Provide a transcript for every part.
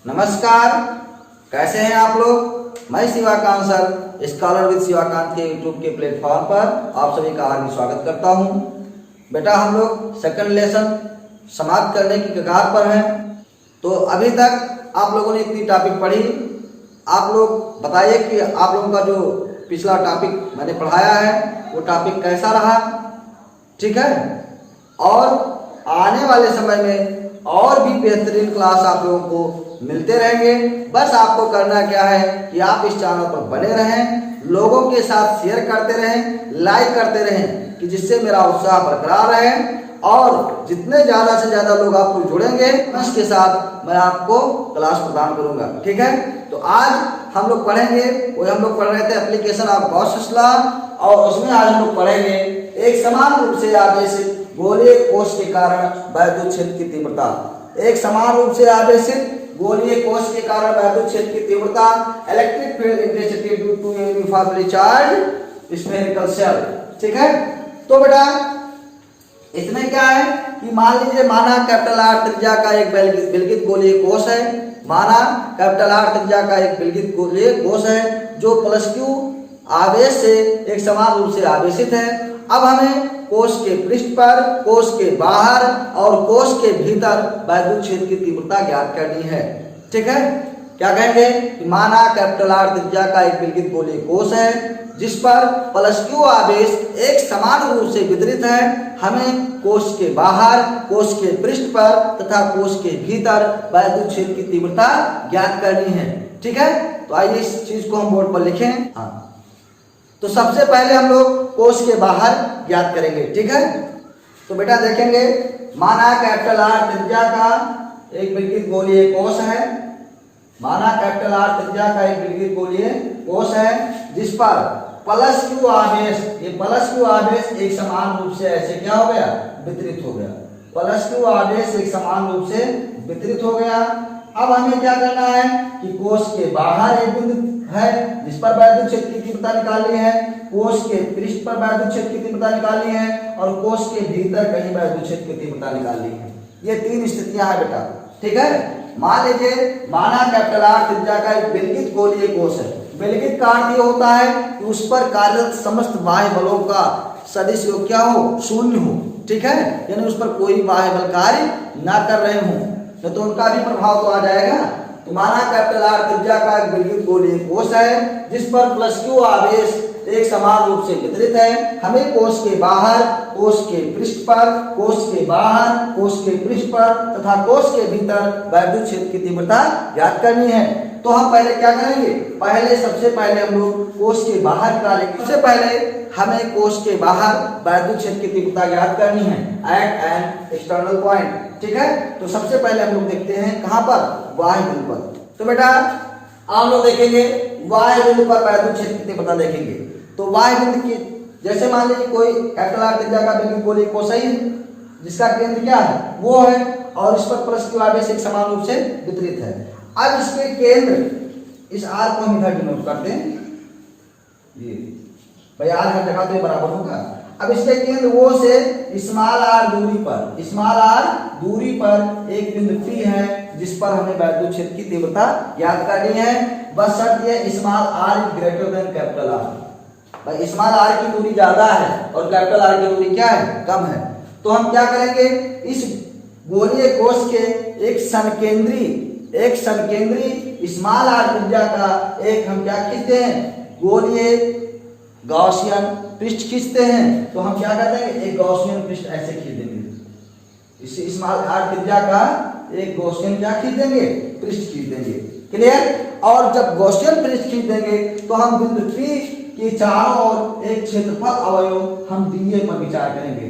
नमस्कार, कैसे हैं आप लोग। मैं Shivakant sir scholar with Shivakant के यूट्यूब के प्लेटफॉर्म पर आप सभी का हार्दिक स्वागत करता हूं। बेटा हम लोग सेकंड लेसन समाप्त करने की कगार पर हैं। तो अभी तक आप लोगों ने इतनी टॉपिक पढ़ी, आप लोग बताइए कि आप लोगों का जो पिछला टॉपिक मैंने पढ़ाया है वो टॉपिक कैसा रहा। ठीक है, और आने वाले समय में और भी बेहतरीन क्लास आप लोगों को मिलते रहेंगे। बस आपको करना क्या है कि आप इस चैनल पर बने रहें, लोगों के साथ शेयर करते रहें, लाइक करते रहें, कि जिससे मेरा उत्साह बरकरार रहे और जितने ज़्यादा से ज़्यादा लोग आपको जुड़ेंगे उसके साथ मैं आपको क्लास प्रदान करूंगा। ठीक है, तो आज हम लोग पढ़ेंगे, वो हम लोग पढ़ रहे थे एप्लीकेशन ऑफ गॉस लॉ, और उसमें आज हम लोग पढ़ेंगे एक समान रूप से आवेशित गोलीय कोश के कारण वैद्युत क्षेत्र की तीव्रता। एक समान रूप से आवेशित गोलीय कोश के कारण वैद्युत क्षेत्र की तीव्रता, electric field intensity due to uniformly charge spherical shell. ठीक है, तो बेटा इसमें क्या है कि मान लीजिए माना कैपिटल आर त्रिज्या का एक विलगित गोलीय कोश है। माना कैपिटल आर त्रिज्या का एक विलगित गोलीय कोश है जो प्लस क्यू आवेश से एक समान रूप से आवेशित है। अब हमें कोश के पृष्ठ पर, कोश के बाहर और कोश के भीतर वैद्युत क्षेत्र की तीव्रता ज्ञात करनी है। ठीक है, क्या कहेंगे कि माना कैपिटल आर त्रिज्या का एक विलगित गोलीय कोश है जिस पर प्लस क्यू आवेश एक समान रूप से वितरित है। हमें कोश के बाहर, कोश के पृष्ठ पर तथा कोश के भीतर वैद्युत क्षेत्र की तीव्रता ज्ञात करनी है। ठीक है, तो आइए इस चीज को हम बोर्ड पर लिखें। हाँ, तो सबसे पहले हम लोग कोश के बाहर ज्ञात करेंगे। ठीक है, तो बेटा देखेंगे माना कैपिटल आर त्रिज्या का एक विलगित गोलीय कोश है। माना कैपिटल आर त्रिज्या का एक विलगित गोलीय कोश है जिस पर प्लस क्यू आवेश, ये प्लस क्यू आवेश एक समान रूप से ऐसे क्या हो गया, वितरित हो गया। प्लस क्यू आवेश एक समान रूप से वितरित हो गया। अब हमें क्या करना है कि कोश के बाहर एक बिंदु है जिस पर वैद्युत क्षेत्र की तीव्रता निकालनी है, कोश के पृष्ठ पर वैद्युत क्षेत्र की तीव्रता निकालनी है और कोश के भीतर कहीं वैद्युत क्षेत्र की तीव्रता निकालनी है। ये तीन स्थितियां हैं बेटा। ठीक है, मान लीजिए माना कैपिटल आर त्रिज्या का एक विलगित गोलीय कोश है। विलगित का अर्थ ये होता है कि उस पर कार्यरत समस्त बाह्य बलों का सदिश योग क्या हो, शून्य हो। ठीक है, यानी उस पर कोई बाह्य बल कार्य ना कर रहे हो, तो उनका भी प्रभाव तो आ जाएगा। तो माना कैपिटल आर त्रिज्या का एक विलगित गोलीय कोश है जिस पर प्लस क्यू आवेश एक समान रूप से वितरित है। हमें कोश के बाहर, कोश के पृष्ठ पर, कोश के बाहर, कोश के पृष्ठ पर तथा कोश के भीतर वैद्युत क्षेत्र की तीव्रता ज्ञात करनी है। तो हम पहले क्या करेंगे, सबसे पहले हम लोग कोश के बाहर निकालेंगे। सबसे पहले हमें कोश के बाहर वैद्युत क्षेत्र की तीव्रता ज्ञात करनी है एट एन एक्सटर्नल पॉइंट। ठीक है, तो सबसे पहले हम लोग देखते हैं कहां पर, बाह्य बिंदु पर। तो बेटा आप लोग देखेंगे बाह्य बिंदु पर वैद्युत क्षेत्र की तीव्रता देखेंगे। तो बाह्य बिंदु की जैसे मान लीजिए कोई कैपिटल आर त्रिज्या का विलगित गोलीय कोश है जिसका केंद्र क्या है, वो है, और इस पर प्लस क्यू आवेश एक समान रूप से वितरित है। अब इसके केंद्र, इस आर को हम इधर डिनोट करते हैं, ये भाई आर हर जगह तो ये बराबर होगा। अब इसके केंद्र वो से स्मॉल आर दूरी पर, स्मॉल आर दूरी पर एक बिंदु पी है जिस पर हमें वैद्युत क्षेत्र की तीव्रता ज्ञात करनी है। बस शर्त ये small are is greater than capital R. भाई स्मॉल आर की दूरी ज्यादा है और कैपिटल आर की दूरी क्या है, कम है। तो हम क्या करेंगे, इस गोलीय कोश के एक समकेंद्री स्मॉल आर त्रिज्या का एक हम क्या खींचते हैं, गोलीय गॉसियन पृष्ठ खींचते हैं। तो हम क्या करते हैं, एक गॉसियन पृष्ठ ऐसे खींच देंगे। इस स्मॉल आर त्रिज्या का एक गॉसियन क्या खींच देंगे, पृष्ठ खींच देंगे। क्लियर। और जब गॉसियन पृष्ठ खींच देंगे तो हम बिंदु पी के चारों ओर एक क्षेत्रफल अवयव हम डीए पर विचार करेंगे।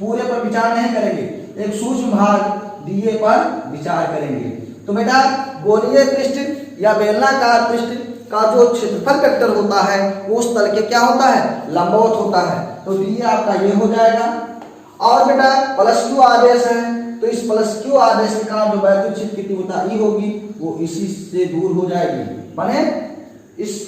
पूरे पर विचार नहीं करेंगे, एक सूक्ष्म भाग डीए पर विचार करेंगे। तो बेटा गोलीय पृष्ठ या बेलनाकार पृष्ठ का जो क्षेत्रफल वेक्टर होता है वो उस तल के क्या होता है, लंबवत होता है। तो डीए आपका ये हो जाएगा। और बेटा प्लस क्यू आवेश है तो इस प्लस क्यू आवेश के कारण जो वैद्युत क्षेत्र की तीव्रता ई होगी वो इसी से दूर हो जाएगी, माने इस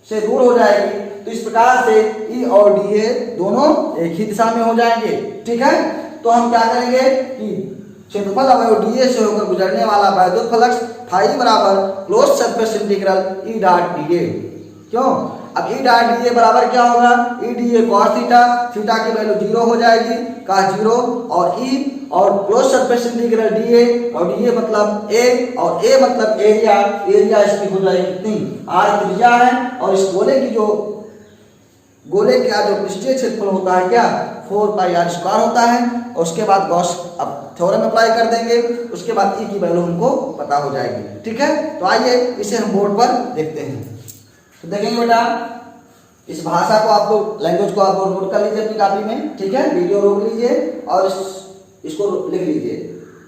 से दूर हो जाएगी। तो इस प्रकार से ई और डीए दोनों एक ही दिशा में हो जाएंगे। ठीक है, तो हम क्या करेंगे कि क्षेत्रफल अवयव डीए से होकर गुजरने वाला वैद्युत फ्लक्स फाई बराबर close surface integral E dot DA. क्यों? अब ई डॉट डीए बराबर क्या होगा? ई डीए कॉस थीटा, थीटा की वैल्यू 0 हो जाएगी, कॉस 0, और ई और क्लोज सरफेस इंटीग्रल डीए, और डीए मतलब ए, और ए मतलब एरिया, एरिया इसकी हो जाएगी कितनी? आर त्रिज्या है, और इस गोले की जो गोले का जो पृष्ठीय क्षेत्रफल होता है क्या? 4 पाई आर स्क्वायर होता है। और उसके बाद गॉस अब थ्योरम अप्लाई कर देंगे, उसके बाद ई की वैल्यू हमको पता हो जाएगी। ठीक है, तो आइए इसे हम बोर्ड पर देखते हैं। तो देखेंगे बेटा, इस भाषा को आप लोग, लैंग्वेज को आप लोग नोट कर लीजिए अपनी कॉपी में। ठीक है, वीडियो रोक लीजिए और इसको लिख लीजिए।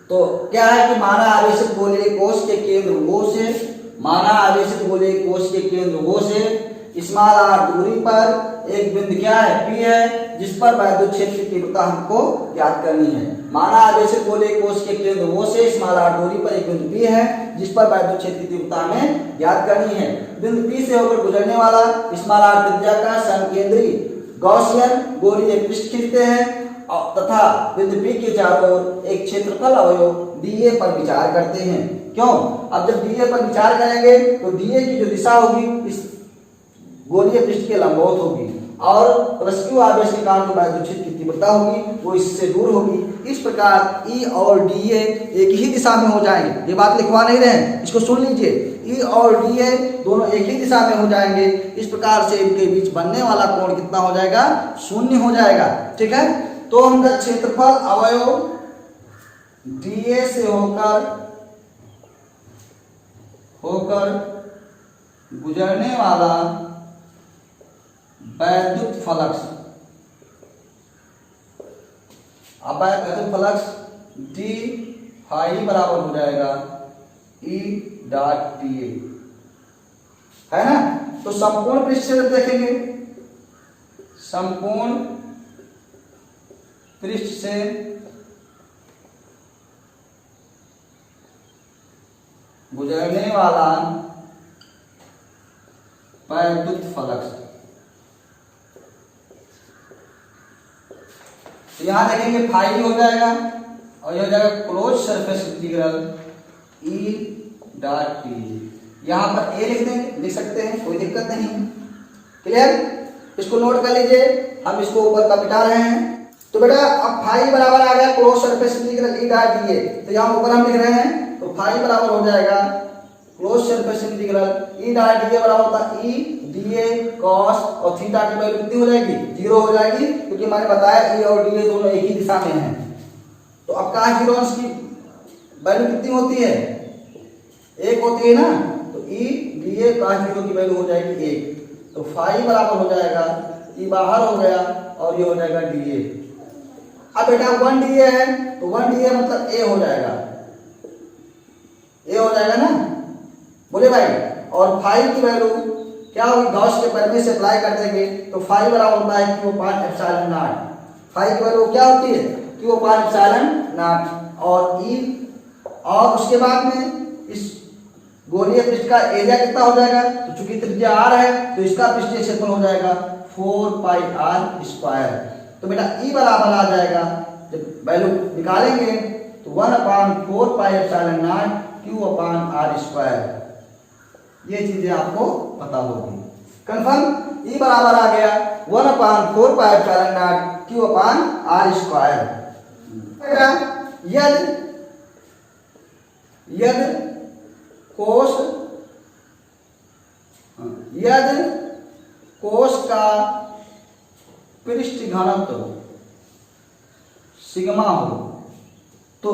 तो क्या है कि माना आवेशित गोलीय कोश के केंद्र O से, माना आवेशित गोलीय कोश के केंद्र O से स्मॉल r दूरी पर एक बिंदु क्या है? P है, जिस पर वैद्युत क्षेत्र की तीव्रता हमको ज्ञात करनी है। माना आवेशित गोलीय कोश के केंद्र O से स्मॉल r दूरी पर एक बिंदु P है, जिस पर वैद्युत क्षेत्र की तीव्रता हमें ज्ञात करनी है। बिंदु P से होकर गुजरने वाला स्मॉल r त्रिज्या का समकेंद्री गॉसियन गोलीय पृष्ठ खींचते हैं तथा बिंदु P के चारों ओर एक क्षेत्रफल अवयव डीए पर विचार करते हैं। क्यों? अब जब डीए पर विचार करेंगे तो डीए की जो दिशा होगी इस गोलीय पृष्ठ के लंबवत होगी, और प्लस क्यू आवेश के कारण जो वैद्युत क्षेत्र की तीव्रता होगी वो इससे दूर होगी। इस प्रकार ई और डीए एक ही दिशा में हो जाएंगे। ये बात लिखवा नहीं रहे हैं, इसको सुन लीजिए। ई और डीए दोनों एक ही दिशा में हो जाएंगे। इस प्रकार से इनके बीच बनने वाला कोण कितना हो जाएगा? 0 हो जाएगा। ठीक है, तो हम क्षेत्रफल अवयव डीए से होकर गुजरने वाला वैद्युत फ्लक्स, अब वैद्युत फ्लक्स डी फाई बराबर हो जाएगा ई डॉट डीए, है ना। तो संपूर्ण पृष्ठ से देखेंगे, संपूर्ण पृष्ठ से गुजरने वाला वैद्युत फ्लक्स, तो यहां देखेंगे फाई हो जाएगा और यह हो जाएगा close surface integral E dot D. यहां पर ए लिख देंगे, लिख सकते हैं, कोई दिक्कत नहीं। क्लियर? इसको नोट कर लीजिए, हम इसको ऊपर का मिटा रहे हैं। तो बेटा अब फाई बराबर आ गया close surface integral E dot D A, तो यहां ऊपर हम लिख रहे हैं, तो फाई बराबर हो जाएगा close surface integral E dot D A बराबर होता है ई डी ए कॉस, और थीटा की वैल्यू कितनी हो जाएगी? 0 हो जाएगी, क्योंकि मैंने बताया ई और डी ए दोनों एक ही दिशा में हैं। तो अब कॉस 0 की वैल्यू कितनी होती है? 1 होती है ना, तो ई डी ए कॉस 0 की वैल्यू हो जाएगी 1। तो फाई बराबर हो जाएगा, ई बाहर हो गया और ये हो जाएगा डी ए। अब बेटा 1 डी ए है, तो 1 डी ए मतलब ए हो जाएगा, ए हो जाएगा ना, बोले भाई। और फाई की वैल्यू क्या होगी? गॉस के प्रमेय से अप्लाई कर देंगे, तो फाई बराबर होता है Q upon epsilon naught. Phi की वैल्यू क्या होती है? Q upon epsilon naught. और ई, और उसके बाद में इस गोलीय पृष्ठ का एरिया कितना हो जाएगा? तो चूंकि त्रिज्या आर है तो इसका पृष्ठीय क्षेत्रफल हो जाएगा 4 पाई आर स्क्वायर। तो बेटा ई बराबर आ जाएगा, जब वैल्यू निकालेंगे तो 1/4 pi epsilon naught Q upon R square. ये चीजें आपको पता होगी। कंफर्म? ई बराबर आ गया 1/4 pi epsilon naught Q upon R square. यदि कोश का पृष्ठ घनत्व सिग्मा हो तो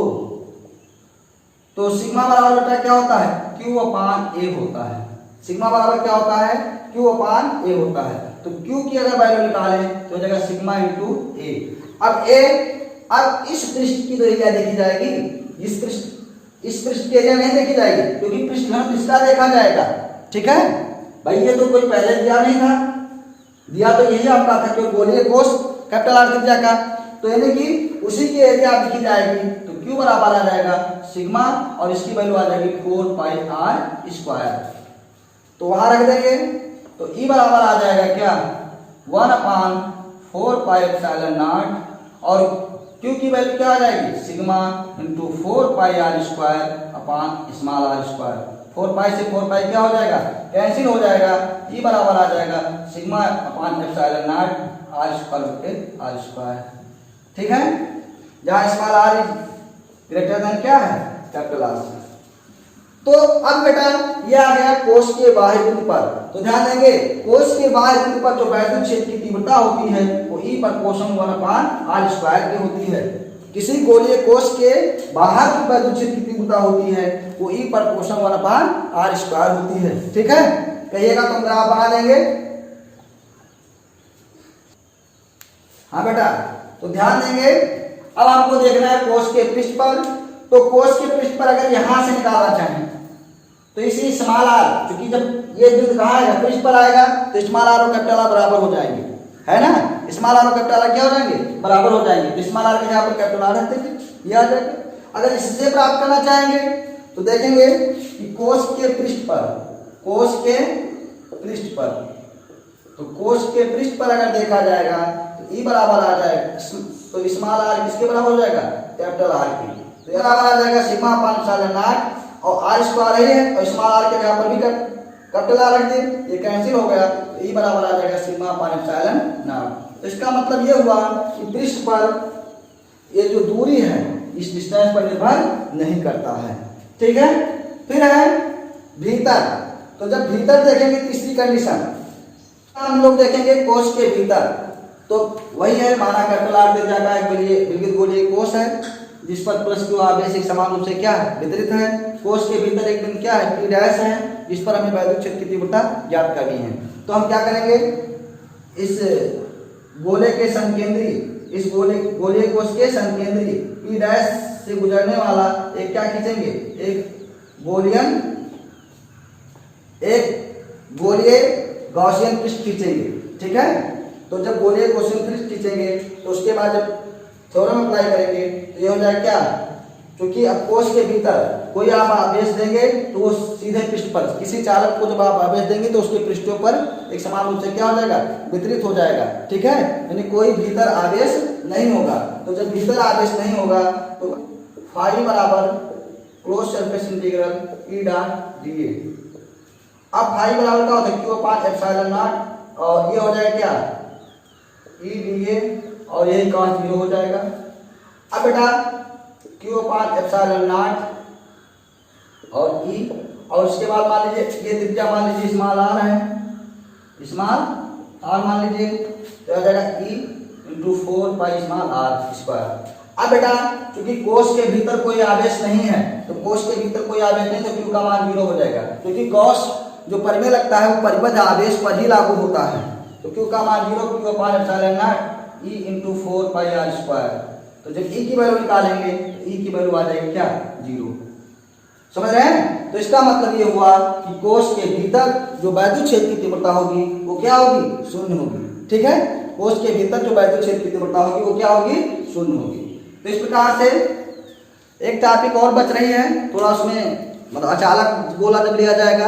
सिग्मा बराबर बेटा क्या होता है? Q अपान ए होता है। सिग्मा बराबर क्या होता है? Q अपान ए होता है। तो Q की अगर वैल्यू निकालें तो हो जाएगा सिग्मा इंटू ए। अब इस पृष्ठ की तो एरिया देखी जाएगी, इस पृष्ठ की एरिया नहीं देखी जाएगी, क्योंकि पृष्ठ घनत्व इसका देखा जाएगा। ठीक है भाई, ये तो कोई पहले दिया नहीं था, दिया तो यही आपका था कि गोलीय कोश कैपिटल आर त्रिज्या का, तो यानी कि उसी की एरिया दिखी जाएगी। तो Q बराबर आ जाएगा सिग्मा और इसकी वैल्यू आ जाएगी 4 पाई आर स्क्वायर। तो वहां रख देंगे, तो E बराबर आ जाएगा क्या? 1/4 पाई एप्सिलॉन नॉट, और क्यू की वैल्यू क्या आ जाएगी, sigma into 4 pi are square upon small are square. 4 pi से 4 पाई क्या हो जाएगा, कैंसिल हो जाएगा, ई बराबर आ जाएगा sigma upon epsilon naught r square बटे आर स्क्वायर। ठीक है, जहाँ small are is greater than क्या है, कैपिटल आर। तो अब बेटा ये आ गया कोश के बाह्य बिंदु पर। तो ध्यान देंगे कोश के बाह्य बिंदु पर जो वैद्युत क्षेत्र की तीव्रता होती है वो ई प्रपोर्शन 1/r² की होती है। किसी गोलीय कोश के बाहर की वैद्युत क्षेत्र की तीव्रता होती है वो ई प्रपोर्शन 1/r² होती है। ठीक है, कहिएगा तो ग्राफ बना देंगे। हाँ बेटा, तो ध्यान देंगे अब हमको देखना है कोश के पृष्ठ पर। तो कोश के पृष्ठ पर अगर यहां से निकालना चाहें तो इसी स्मॉल आर, क्योंकि जब ये बिंदु कहाँ आएगा, पृष्ठ पर आएगा, तो स्मॉल आर और कैपिटल आर बराबर हो जाएंगे, है ना। स्मॉल आर और कैपिटल आर क्या हो जाएंगे, बराबर हो जाएंगे। तो स्मॉल आर के जगह पर कैपिटल आर रखते हैं, ये आ जाएगा। अगर इससे प्राप्त करना चाहेंगे तो देखेंगे कि कोश के पृष्ठ पर, कोश के पृष्ठ पर, तो कोश के पृष्ठ पर अगर देखा जाएगा तो ई बराबर आ जाएगा, तो स्मॉल आर किसके बराबर हो जाएगा, कैपिटल आर के। तो ये बराबर आ जाएगा सिग्मा अपॉन एप्सिलॉन नॉट, और आर स्क्वायर है और स्मॉल आर के जगह पर भी कैपिटल आर रख दें, ये कैंसिल हो गया, तो ई बराबर आ जाएगा सिग्मा अपॉन एप्सिलॉन नॉट। तो इसका मतलब ये हुआ कि पृष्ठ पर ये जो दूरी है इस डिस्टेंस पर निर्भर नहीं करता है। ठीक है, फिर है भीतर। तो जब भीतर देखेंगे तीसरी कंडीशन, हम लोग देखेंगे कोश के भीतर, तो वही है माना कैपिटल आर त्रिज्या का एक विलगित गोलीय कोश है जिस पर प्लस क्यू आवेश एक समान रूप से क्या है, वितरित है। कोश के भीतर एक बिंदु क्या है, पी डैश है, जिस पर हमें वैद्युत क्षेत्र की तीव्रता ज्ञात करनी है। तो हम क्या करेंगे, इस गोले के संकेंद्री, इस गोलीय कोश के संकेंद्री पी डैश से गुजरने वाला एक क्या खींचेंगे, एक गोलीय गॉसियन पृष्ठ खींचेंगे। ठीक है, तो जब गोलीय गॉसियन पृष्ठ खींचेंगे तो उसके बाद जब थ्योरम अप्लाई करेंगे तो ये हो जाएगा क्या, क्योंकि अब कोश के भीतर कोई आप आवेश देंगे तो वो सीधे पृष्ठ पर, किसी चालक को जब आप आवेश देंगे तो उसके पृष्ठों पर एक समान रूप से क्या हो जाएगा, वितरित हो जाएगा। ठीक है, यानी कोई भीतर आवेश नहीं होगा। तो जब भीतर आवेश नहीं होगा तो फाई बराबर close surface integral E dot D A. अब फाई बराबर क्या होता है, क्यू अपॉन एप्सिलॉन नॉट, और ये हो जाएगा क्या, ई डी ए, और यही कॉस 0 हो जाएगा। अब बेटा क्यू अपॉन एप्सिलॉन नॉट और ई, और उसके बाद मान लीजिए ये त्रिज्या मान लीजिए स्मॉल आर है, स्मॉल आर मान लीजिए, तो आ जाएगा E into 4 pi small are square. अब बेटा क्योंकि कोश के भीतर कोई आवेश नहीं है, तो कोश के भीतर कोई आवेश नहीं तो क्यू का मान 0 हो जाएगा, क्योंकि कोश जो परिमेय लगता है वो परिबद्ध आवेश पर ही लागू होता है। तो क्यू का मान 0, Q upon epsilon naught E into 4 pi are square. तो जब ई की वैल्यू निकालेंगे तो ई की वैल्यू आ जाएगी क्या, 0। समझ रहे हैं। तो इसका मतलब ये हुआ कि कोश के भीतर जो वैद्युत क्षेत्र की तीव्रता होगी वो क्या होगी, 0 होगी। ठीक है, कोश के भीतर जो वैद्युत क्षेत्र की तीव्रता होगी वो क्या होगी, 0 होगी। तो इस प्रकार से एक टॉपिक और बच रही है थोड़ा, उसमें मतलब अचालक गोला जब लिया जाएगा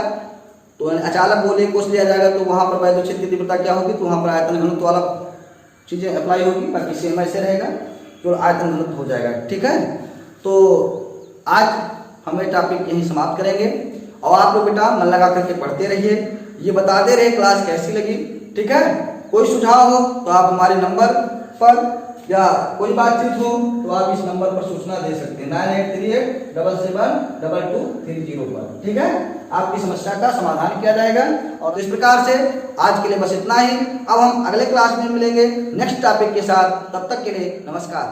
तो अचालक गोले कोश लिया जाएगा तो वहां पर वैद्युत क्षेत्र की तीव्रता क्या होगी, तो वहां पर आयतन घनत्व वाला चीजें अप्लाई होगी, बाकी सेम ऐसे रहेगा, तो आयतन घनत्व हो जाएगा। ठीक है, तो आज हम ये टॉपिक यहीं समाप्त करेंगे, और आप लोग बेटा मन लगा करके पढ़ते रहिए, ये बताते रहे क्लास कैसी लगी। ठीक है, कोई सुझाव हो तो आप हमारे नंबर पर, या कोई बातचीत हो तो आप इस नंबर पर सूचना दे सकते हैं 9838772230 पर। ठीक है, आपकी समस्या का समाधान किया जाएगा। और इस प्रकार से आज के लिए बस इतना ही। अब हम अगले क्लास में मिलेंगे नेक्स्ट टॉपिक के साथ, तब तक के लिए नमस्कार।